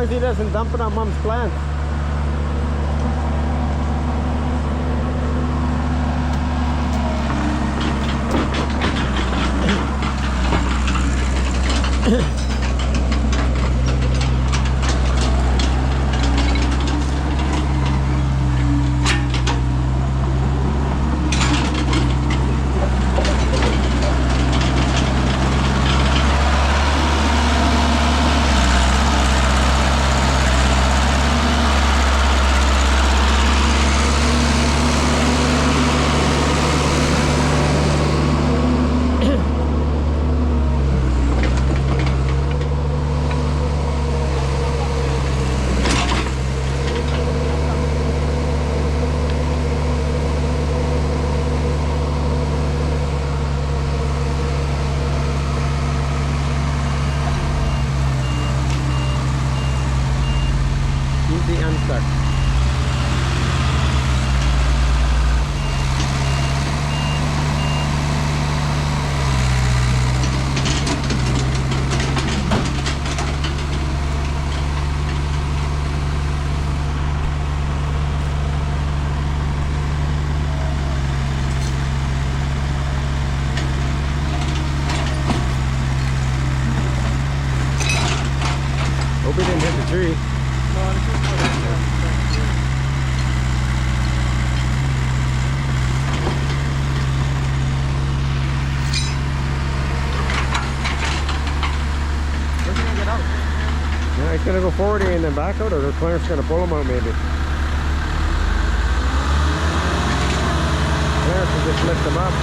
long as he doesn't dump it on Mom's plant. Easy unstuck. Hope he didn't hit the tree. Yeah, he's gonna go forward and then back out, or Clarence gonna pull him out maybe. Clarence will just lift him up.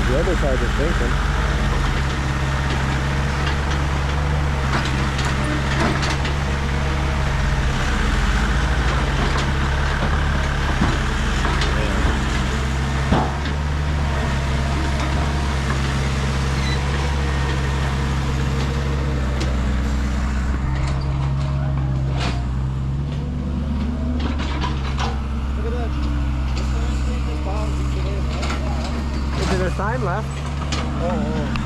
The other side is sinking. Look at that. This one is taking bombs each day. Is there time left? Oh.